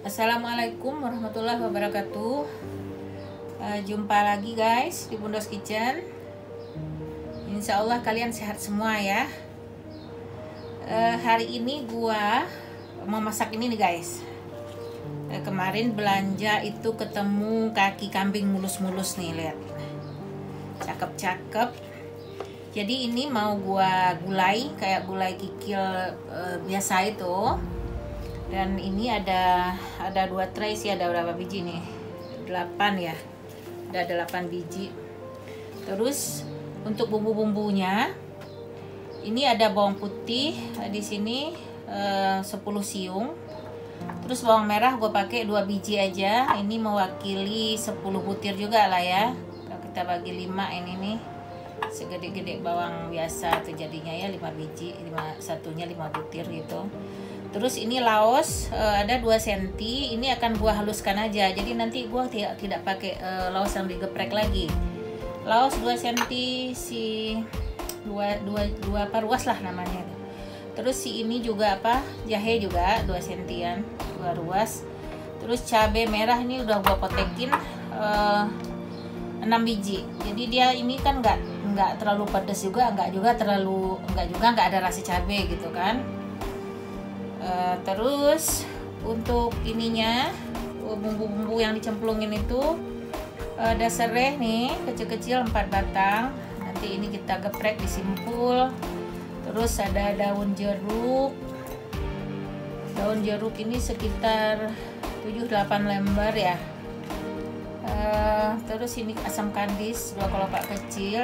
Assalamualaikum warahmatullahi wabarakatuh. Jumpa lagi guys di Bundos Kitchen. Insya Allah kalian sehat semua ya. Hari ini gua mau masak ini nih guys. Kemarin belanja itu ketemu kaki kambing mulus-mulus nih, lihat. Cakep-cakep. Jadi ini mau gua gulai kayak gulai kikil biasa itu. Dan ini ada 2 tray sih, ada berapa biji nih? 8 ya. Ada 8 biji. Terus untuk bumbu-bumbunya ini ada bawang putih di sini 10 siung. Terus bawang merah gue pakai 2 biji aja. Ini mewakili 10 butir juga lah ya. Kalau kita bagi 5 ini nih segede-gede bawang biasa tuh jadinya ya 5 biji, satunya 5 butir gitu. Terus ini laos ada 2 cm. Ini akan gua haluskan aja. Jadi nanti gua tidak pakai laos yang digeprek lagi. Laos 2 cm si 2 ruas lah namanya. Terus si ini juga jahe juga 2 cm-an, 2 ruas. Terus cabai merah ini udah gua potekin 6 biji. Jadi dia ini kan nggak terlalu pedas juga, nggak ada rasa cabai gitu kan. Terus untuk ininya bumbu-bumbu yang dicemplungin itu ada serai nih kecil-kecil 4 batang. Nanti ini kita geprek disimpul. Terus ada daun jeruk. Daun jeruk ini sekitar 7-8 lembar ya. Terus ini asam kandis 2 kelopak kecil.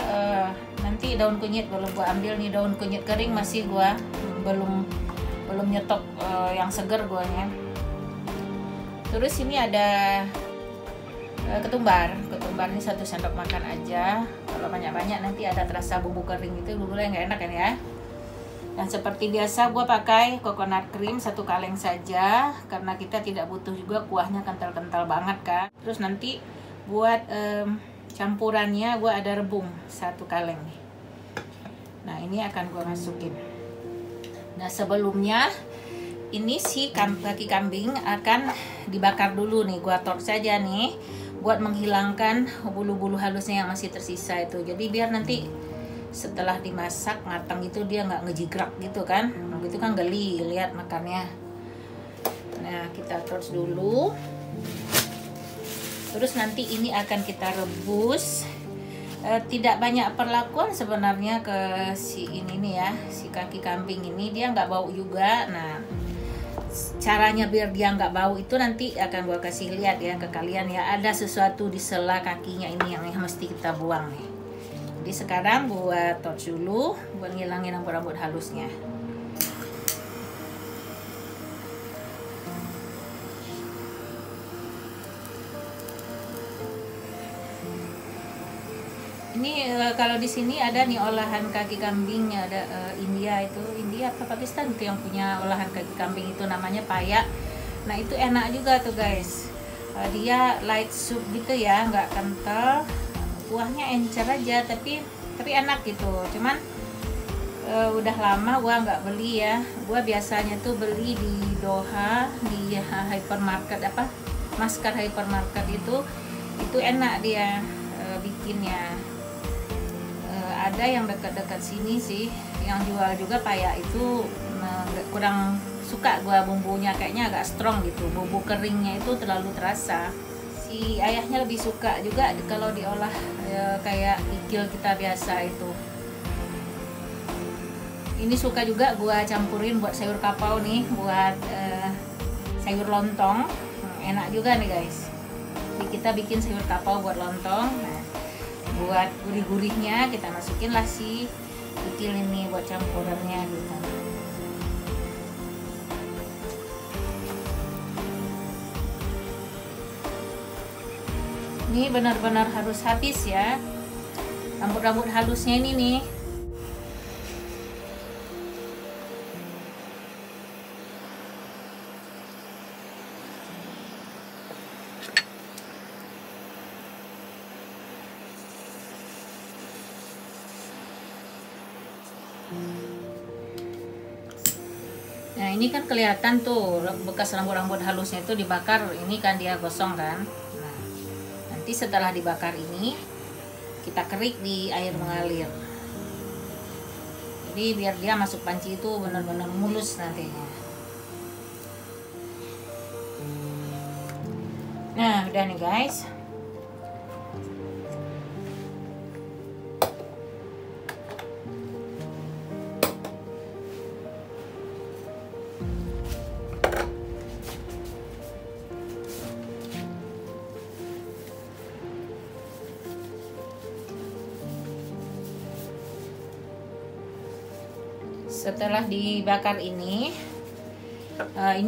Nanti daun kunyit baru gua ambil nih, daun kunyit kering masih gua belum nyetok yang seger guanya. Terus ini ada ketumbar ini 1 sendok makan aja. Kalau banyak-banyak nanti ada terasa bumbu kering itu, bumbunya nggak enak kan ya. Dan seperti biasa gua pakai coconut cream 1 kaleng saja karena kita tidak butuh juga kuahnya kental-kental banget kan. Terus nanti buat campurannya gua ada rebung 1 kaleng nih. Nah ini akan gua masukin. Nah sebelumnya ini si kaki kambing akan dibakar dulu nih, gua torch saja nih buat menghilangkan bulu-bulu halusnya yang masih tersisa itu. Jadi biar nanti setelah dimasak matang itu dia nggak ngejigrak gitu kan, itu kan geli lihat makannya. Nah kita torch dulu. Terus nanti ini akan kita rebus. Tidak banyak perlakuan sebenarnya ke si ini nih ya, si kaki kambing ini, dia nggak bau juga. Nah caranya biar dia nggak bau itu nanti akan gua kasih lihat ya ke kalian ya. Ada sesuatu di sela kakinya ini yang mesti kita buang nih. Jadi sekarang gua torch dulu buat ngilangin rambut-rambut halusnya. Ini kalau di sini ada nih olahan kaki kambing, ada India apa Pakistan itu yang punya olahan kaki kambing itu namanya payak. Nah itu enak juga tuh guys. Dia light soup gitu ya, nggak kental, kuahnya encer aja, tapi enak gitu. Cuman udah lama gua nggak beli ya. Gua biasanya tuh beli di Doha di hypermarket Maskar hypermarket itu enak dia bikinnya. Ada yang dekat-dekat sini sih yang jual juga payak itu, kurang suka gua bumbunya, kayaknya agak strong gitu, bumbu keringnya itu terlalu terasa. Si ayahnya lebih suka juga kalau diolah kayak kikil kita biasa itu. Ini suka juga gua campurin buat sayur kapau nih, buat sayur lontong. Enak juga nih guys. Jadi kita bikin sayur kapau buat lontong. Nah, buat gurih-gurihnya kita masukin lah si kikil ini buat campurannya gitu. Ini benar-benar harus habis ya rambut-rambut halusnya ini nih. Nah ini kan kelihatan tuh bekas rambut-rambut halusnya itu dibakar, ini kan dia gosong kan. Nah nanti setelah dibakar ini kita kerik di air mengalir. Jadi biar dia masuk panci itu benar-benar mulus nantinya. Nah udah nih guys. Setelah dibakar ini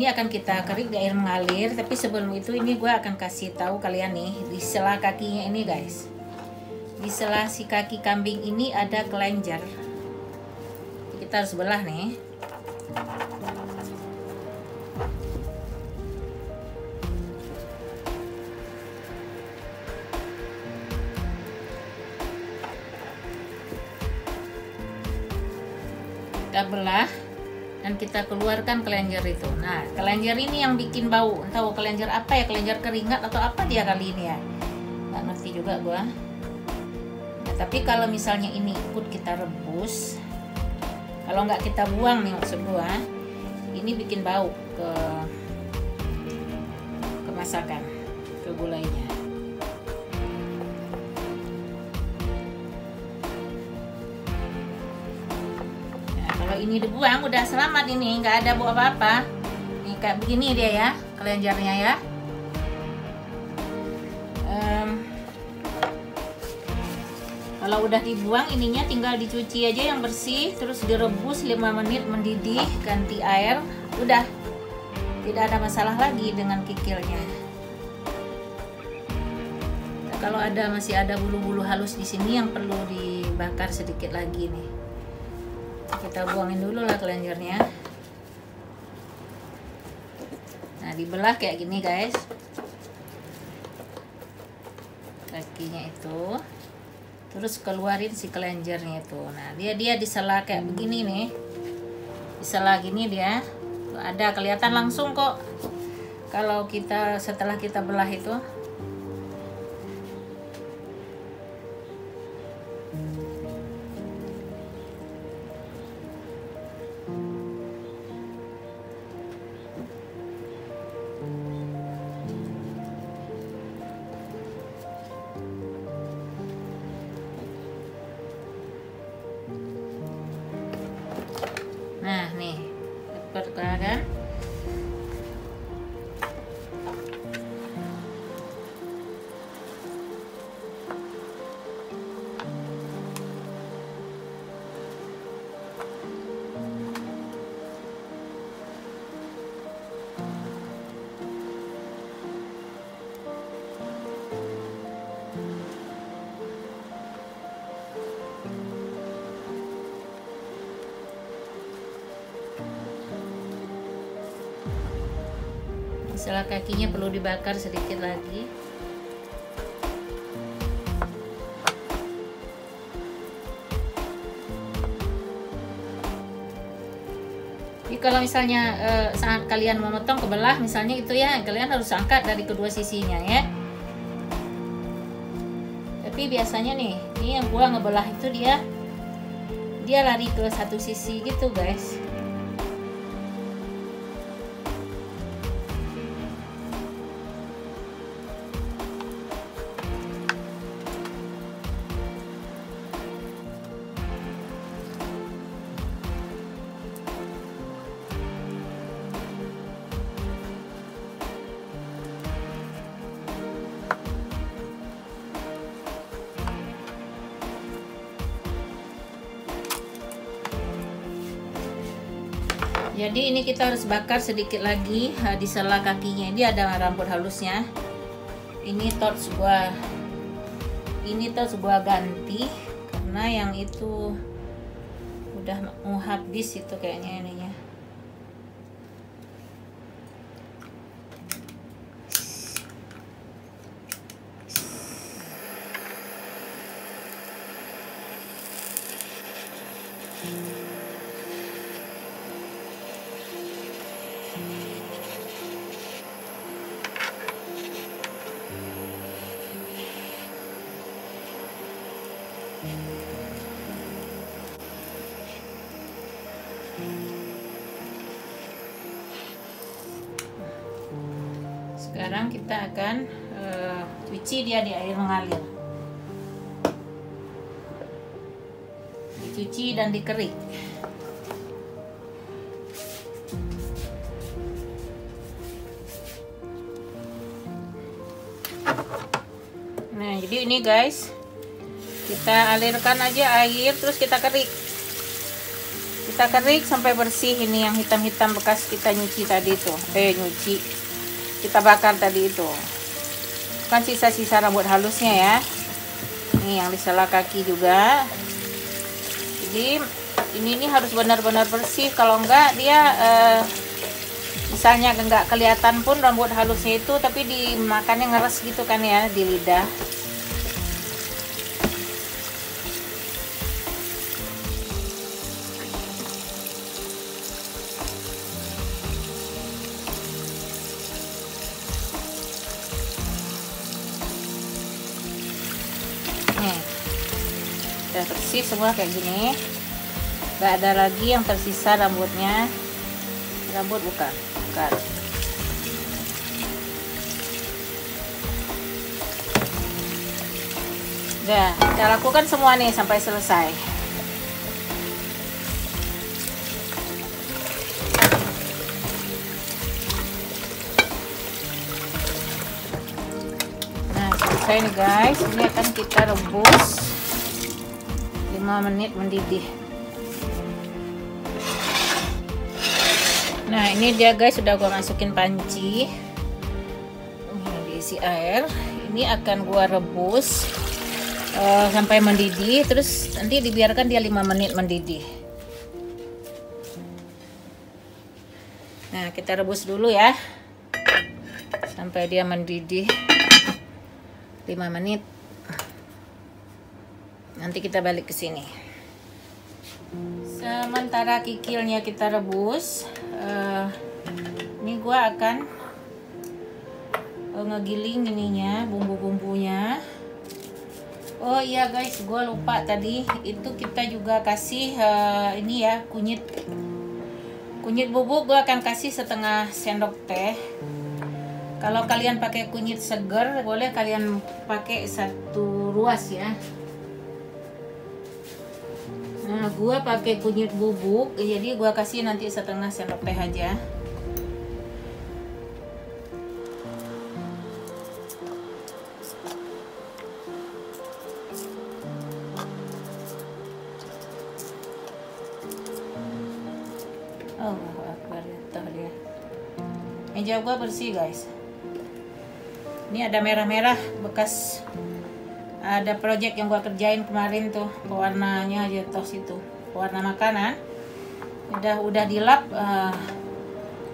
akan kita kerik di air mengalir. Tapi sebelum itu ini gue akan kasih tahu kalian nih, di sela kakinya ini guys, di sela si kaki kambing ini ada kelenjar. Kita harus belah nih. Kita belah dan kita keluarkan kelenjar itu. Nah kelenjar ini yang bikin bau, tahu kelenjar apa ya, kelenjar keringat atau apa dia kali ini ya, nggak ngerti juga gua. Nah, tapi kalau misalnya ini ikut kita rebus, kalau nggak kita buang nih maksud gua, ini bikin bau ke masakan, ke gulainya. Kalau ini dibuang udah selamat, ini nggak ada bau apa-apa. Ini kayak begini dia ya kelenjarnya ya. Kalau udah dibuang ininya tinggal dicuci aja yang bersih, terus direbus 5 menit mendidih, ganti air, udah tidak ada masalah lagi dengan kikilnya. Nah, kalau masih ada bulu-bulu halus di sini yang perlu dibakar sedikit lagi nih. Kita buangin dulu lah kelenjarnya. Nah dibelah kayak gini guys, kakinya itu, terus keluarin si kelenjarnya itu. Nah dia disela kayak begini nih, disela gini dia. Tuh, ada kelihatan langsung kok kalau setelah kita belah itu. Nah nih dapat kan. Sela kakinya perlu dibakar sedikit lagi. Jadi kalau misalnya saat kalian memotong kebelah misalnya itu ya, kalian harus angkat dari kedua sisinya ya. Tapi biasanya nih, ini yang gua ngebelah itu dia lari ke satu sisi gitu guys. Jadi ini kita harus bakar sedikit lagi di sela kakinya. Ini ada rambut halusnya. Ini torch gua ganti karena yang itu udah mau habis itu kayaknya ininya. Sekarang kita akan cuci dia di air mengalir. Dicuci dan dikerik. Nah, jadi ini guys, kita alirkan aja air, terus kita kerik. Kita kerik sampai bersih. Ini yang hitam-hitam bekas kita nyuci tadi tuh. Nyuci. Kita bakar tadi itu. Kan sisa-sisa rambut halusnya ya. Ini yang di sela kaki juga. Jadi ini harus benar-benar bersih. Kalau enggak dia misalnya enggak kelihatan pun rambut halusnya itu, tapi dimakannya ngeres gitu kan ya di lidah. Nih, udah bersih semua kayak gini. Nggak ada lagi yang tersisa rambutnya. Rambut bukan. Udah, kita lakukan semua nih sampai selesai. Nah, selesai nih guys. Ini akan kita rebus 5 menit mendidih. Nah, ini dia guys, sudah gua masukin panci. Ini diisi air. Ini akan gua rebus sampai mendidih, terus nanti dibiarkan dia 5 menit mendidih. Nah, kita rebus dulu ya sampai dia mendidih 5 menit. Nanti kita balik ke sini. Sementara kikilnya kita rebus, ini gua akan ngegiling ininya, bumbu-bumbunya. Oh iya guys, gua lupa tadi, itu kita juga kasih ini ya, kunyit bubuk. Gua akan kasih setengah sendok teh. Kalau kalian pakai kunyit seger, boleh kalian pakai 1 ruas ya. Nah, gua pakai kunyit bubuk, jadi gua kasih nanti setengah sendok teh aja. Oh, akbar dia. Meja gua bersih guys. Ini ada merah-merah bekas ada project yang gua kerjain kemarin tuh, pewarnanya aja tos itu, pewarna makanan. Udah dilap,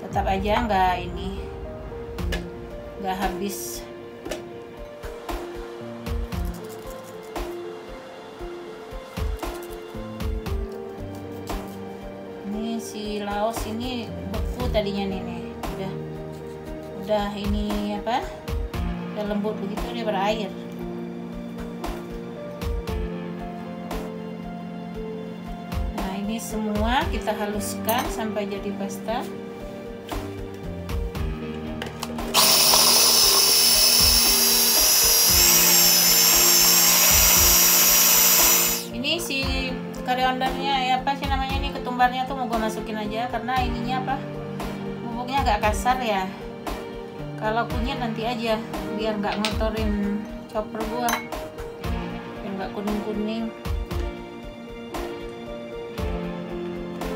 tetap aja nggak habis. Ini si laos ini beku tadinya nih, udah ini apa? Udah lembut begitu, dia berair. Ini semua kita haluskan sampai jadi pasta. Ini si koriandernya ya, apa sih namanya, ini ketumbarnya tuh mau gue masukin aja karena ininya apa, bubuknya agak kasar ya. Kalau kunyit nanti aja biar nggak ngotorin chopper gua, biar nggak kuning-kuning.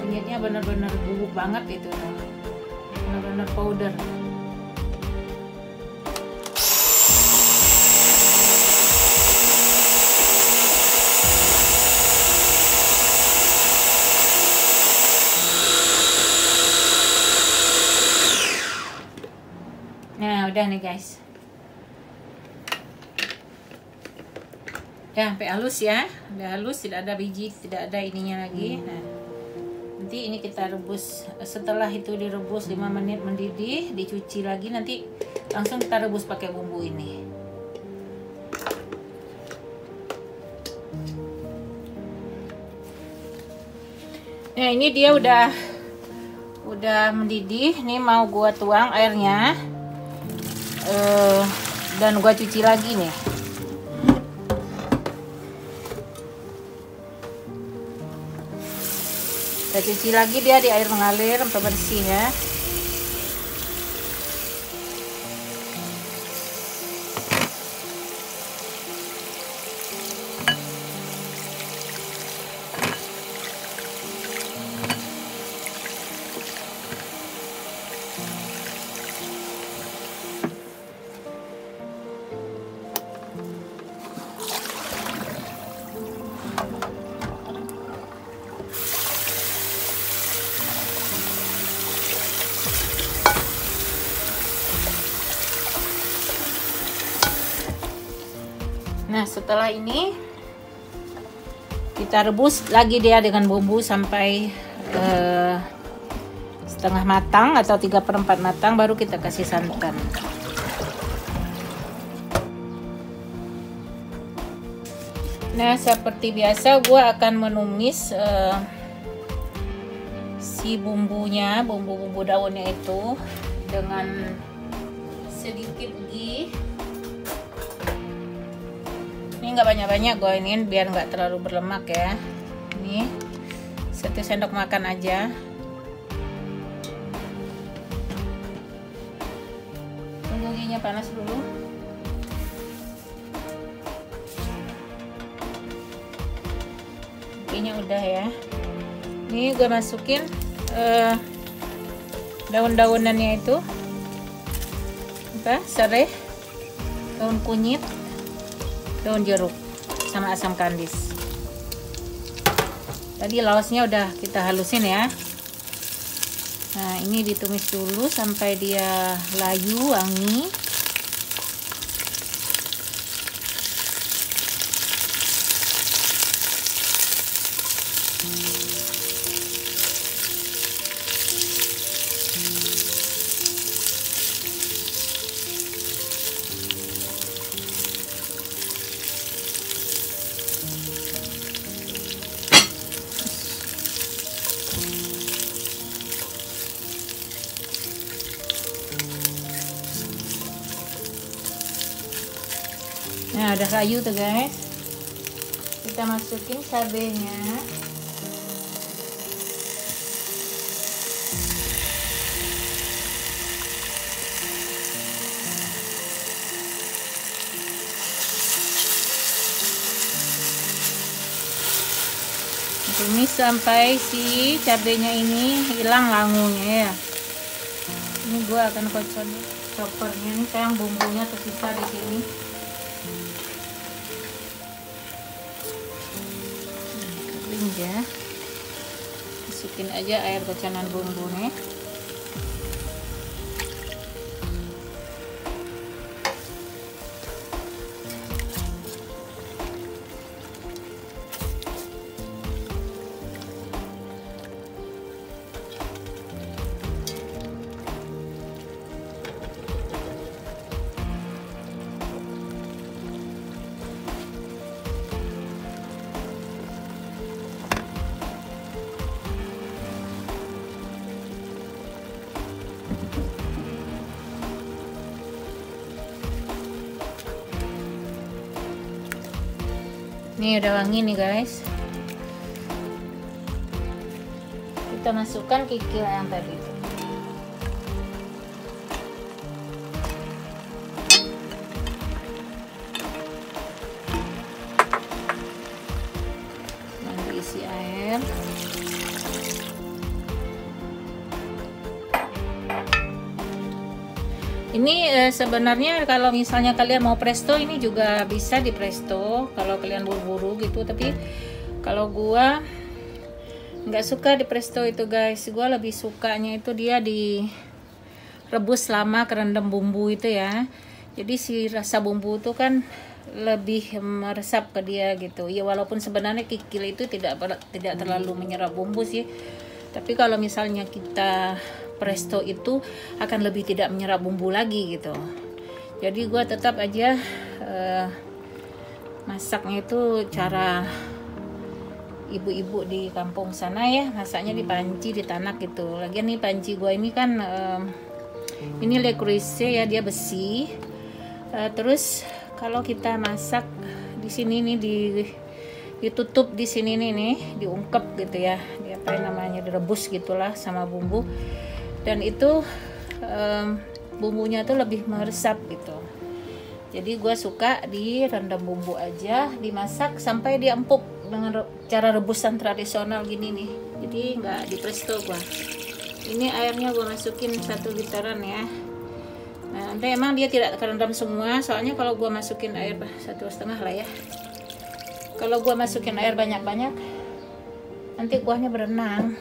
Kunyitnya bener-bener bubuk banget itu, bener-bener powder. Nah, udah nih guys, udah sampai halus ya, udah halus, tidak ada biji, tidak ada ininya lagi. Nah, nanti ini kita rebus. Setelah itu direbus 5 menit mendidih, dicuci lagi, nanti langsung kita rebus pakai bumbu ini. Nah, ini dia udah mendidih. Nih mau gua tuang airnya. Dan gua cuci lagi nih. Kita cuci lagi dia di air mengalir sampai bersih ya. Nah, setelah ini kita rebus lagi dia dengan bumbu sampai setengah matang atau 3/4 matang, baru kita kasih santan. Nah, seperti biasa gua akan menumis si bumbunya, bumbu daunnya itu dengan sedikit ghee. Ini nggak banyak-banyak gue ini biar nggak terlalu berlemak ya. Ini 1 sendok makan aja. Tunggu ghee-nya panas dulu. Ghee-nya udah ya. Ini gue masukin daun-daunannya itu, serai, daun kunyit, daun jeruk, sama asam kandis. Tadi laosnya udah kita halusin ya. Nah, ini ditumis dulu sampai dia layu, wangi. Nah, udah layu tuh guys. Kita masukin cabenya. Tumis sampai si cabenya ini hilang langunya ya. Ini gua akan kocok choppernya nih, sayang bumbunya tersisa di sini. Ya, masukin aja air koconan bumbu nih. Ini udah wangi nih guys. Kita masukkan kikil yang tadi itu. Nanti isi air. Ini sebenarnya kalau misalnya kalian mau presto, ini juga bisa di presto kalau kalian buru-buru gitu. Tapi kalau gua nggak suka di presto itu guys. Gua lebih sukanya itu dia direbus lama, kerendam bumbu itu ya. Jadi si rasa bumbu itu kan lebih meresap ke dia gitu. Ya walaupun sebenarnya kikil itu tidak terlalu menyerap bumbu sih. Tapi kalau misalnya kita presto itu akan lebih tidak menyerap bumbu lagi gitu. Jadi gue tetap aja masaknya itu cara ibu-ibu di kampung sana ya, masaknya di panci, di tanak gitu. Lagian nih panci gua ini kan ini Le Creuset ya, dia besi. Terus kalau kita masak di sini nih ditutup di sini nih, diungkep gitu ya, di apa namanya, direbus gitulah sama bumbu, dan itu bumbunya tuh lebih meresap gitu. Jadi gue suka direndam bumbu aja, dimasak sampai dia empuk dengan cara rebusan tradisional gini nih. Jadi nggak di presto gue. Ini airnya gue masukin 1 literan ya. Nah, nanti emang dia tidak kerendam semua, soalnya kalau gue masukin air 1,5 lah ya. Kalau gue masukin air banyak-banyak, nanti kuahnya berenang.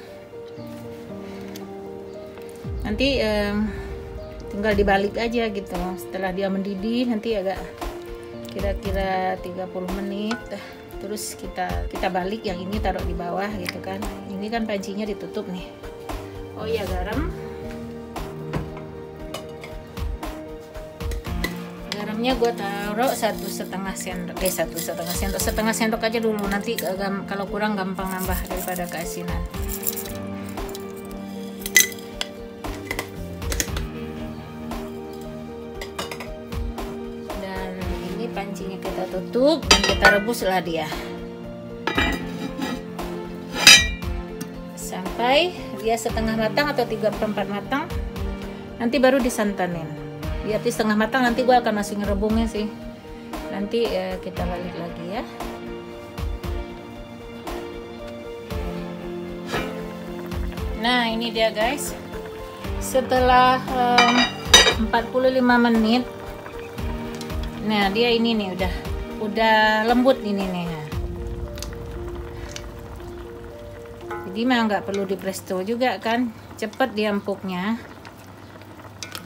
Nanti tinggal dibalik aja gitu. Setelah dia mendidih nanti agak kira-kira 30 menit. Terus kita balik, yang ini taruh di bawah gitu kan. Ini kan pancinya ditutup nih. Oh ya, garam. Garamnya gue taruh 1,5 sendok. 1,5 sendok aja dulu. Nanti kalau kurang gampang nambah daripada keasinan. Pancinya kita tutup dan kita rebuslah dia sampai dia setengah matang atau 3/4 matang, nanti baru disantanin. Dia setengah matang, nanti gue akan masukin rebungnya sih, nanti kita balik lagi ya. Nah ini dia guys, setelah 45 menit. Nah dia ini nih udah lembut ini nih. Jadi mah nggak perlu di presto juga kan, cepet dia empuknya.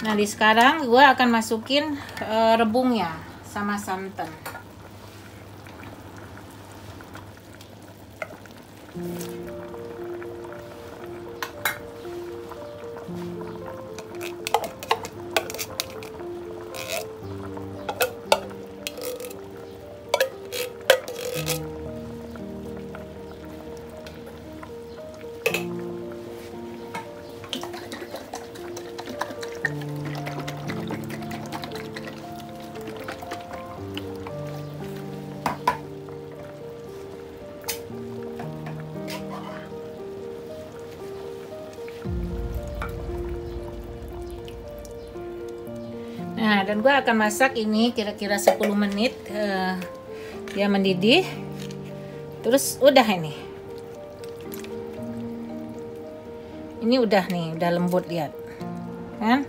Nah di sekarang gue akan masukin rebungnya sama santan. Nah, dan gue akan masak ini kira-kira 10 menit dia mendidih. Terus udah ini. Ini udah nih, udah lembut, lihat. Kan?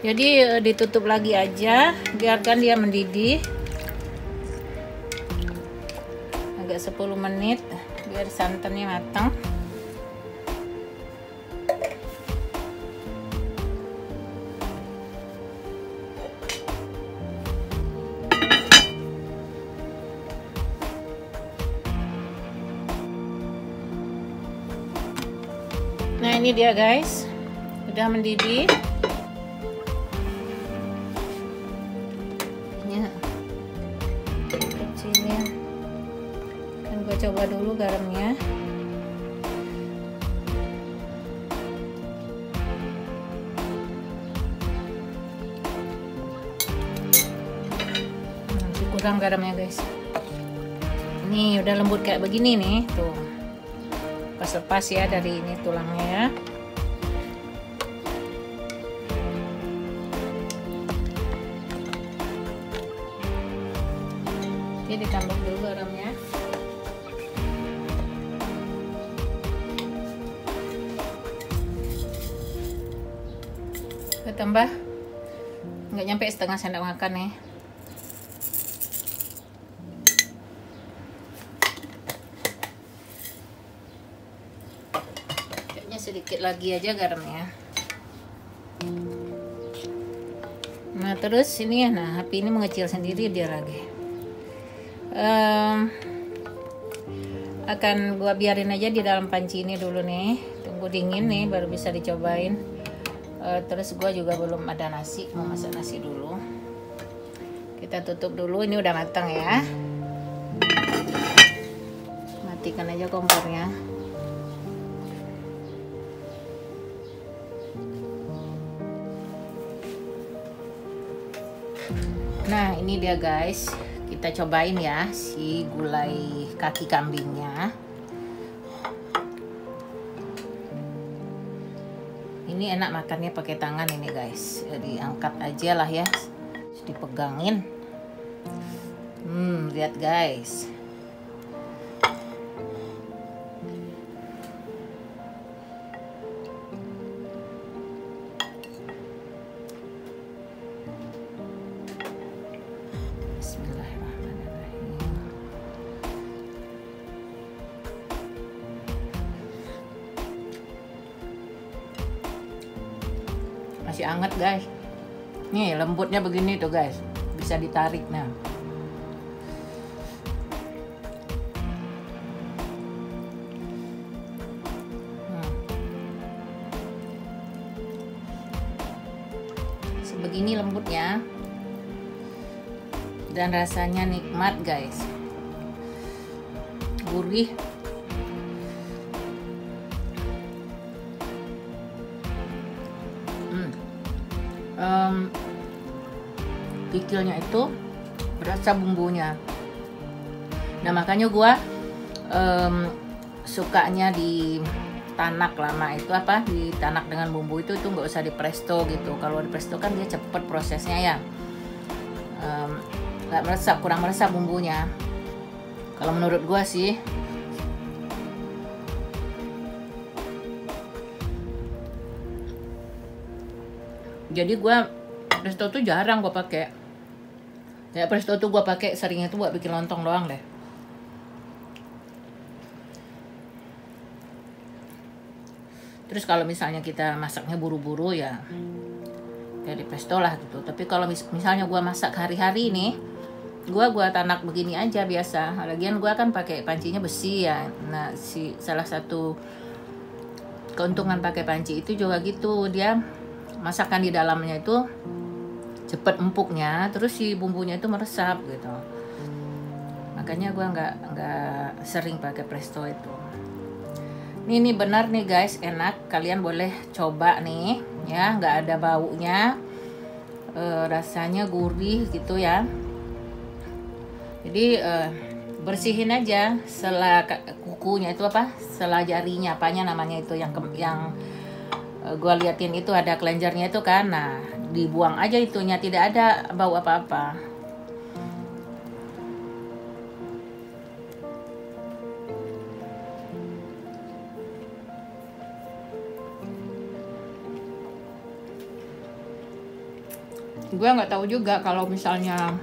Jadi ditutup lagi aja, biarkan dia mendidih. Agak 10 menit biar santannya matang. Nah ini dia guys, udah mendidih. Kecilnya kan gue coba dulu garamnya. Masih kurang garamnya guys. Ini udah lembut kayak begini nih, tuh. Lepas ya dari ini tulangnya ya. Jadi ditambah dulu garamnya. Kita tambah nggak nyampe setengah sendok makan nih. Sedikit lagi aja garamnya. Nah terus ini ya, nah api ini mengecil sendiri dia lagi. Akan gua biarin aja di dalam panci ini dulu nih, tunggu dingin nih baru bisa dicobain. Terus gue juga belum ada nasi, mau masak nasi dulu. Kita tutup dulu, ini udah matang ya. Matikan aja kompornya. Nah ini dia guys, kita cobain ya si gulai kaki kambingnya. Ini enak makannya pakai tangan ini guys, jadi angkat aja lah ya, dipegangin. Lihat guys. Bismillahirrahmanirrahim. Masih hangat guys. Nih lembutnya begini tuh guys, bisa ditarik. Nah sebegini lembutnya dan rasanya nikmat guys, gurih. Kikilnya itu berasa bumbunya. Nah makanya gua sukanya di tanak lama itu apa, di tanak dengan bumbu itu tuh nggak usah di presto gitu. Kalau di presto kan dia cepet prosesnya ya, nggak meresap, kurang meresap bumbunya kalau menurut gua sih. Jadi gua presto tuh jarang gua pakai. Ya presto tuh gua pakai seringnya tuh buat bikin lontong doang deh. Terus kalau misalnya kita masaknya buru-buru ya di presto lah gitu. Tapi kalau misalnya gua masak hari-hari nih, gua tanak begini aja biasa. Lagian gua kan pakai pancinya besi ya. Nah salah satu keuntungan pakai panci itu juga gitu, dia masakan di dalamnya itu cepet empuknya, terus si bumbunya itu meresap gitu. Makanya gue nggak sering pakai presto itu. Ini benar nih guys, enak. Kalian boleh coba nih ya, nggak ada baunya, rasanya gurih gitu ya. Jadi bersihin aja sela kukunya itu apa, sela jarinya apanya namanya itu yang gue liatin itu ada kelenjarnya itu kan. Nah dibuang aja itunya, tidak ada bau apa-apa. Gue nggak tahu juga kalau misalnya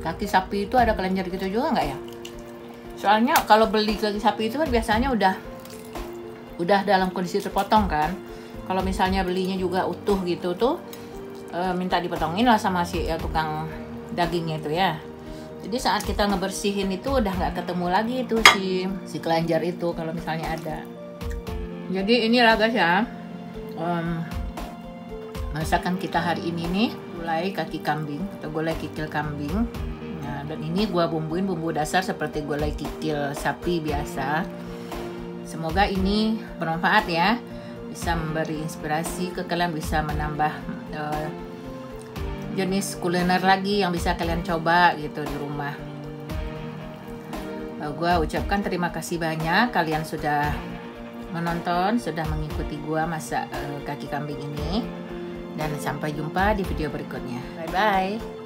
kaki sapi itu ada kelenjar gitu juga nggak ya. Soalnya kalau beli kaki sapi itu kan biasanya udah dalam kondisi terpotong kan. Kalau misalnya belinya juga utuh gitu tuh minta dipotongin lah sama si tukang dagingnya itu ya. Jadi saat kita ngebersihin itu udah nggak ketemu lagi itu si kelenjar itu kalau misalnya ada. Jadi inilah guys ya, masakan kita hari ini nih, gulai kaki kambing atau gulai kikil kambing. Nah, dan ini gua bumbuin bumbu dasar seperti gulai kikil sapi biasa. Semoga ini bermanfaat ya, bisa memberi inspirasi ke kalian, bisa menambah jenis kuliner lagi yang bisa kalian coba gitu di rumah. Gua ucapkan terima kasih banyak kalian sudah menonton, sudah mengikuti gua masak kaki kambing ini, dan sampai jumpa di video berikutnya. Bye bye.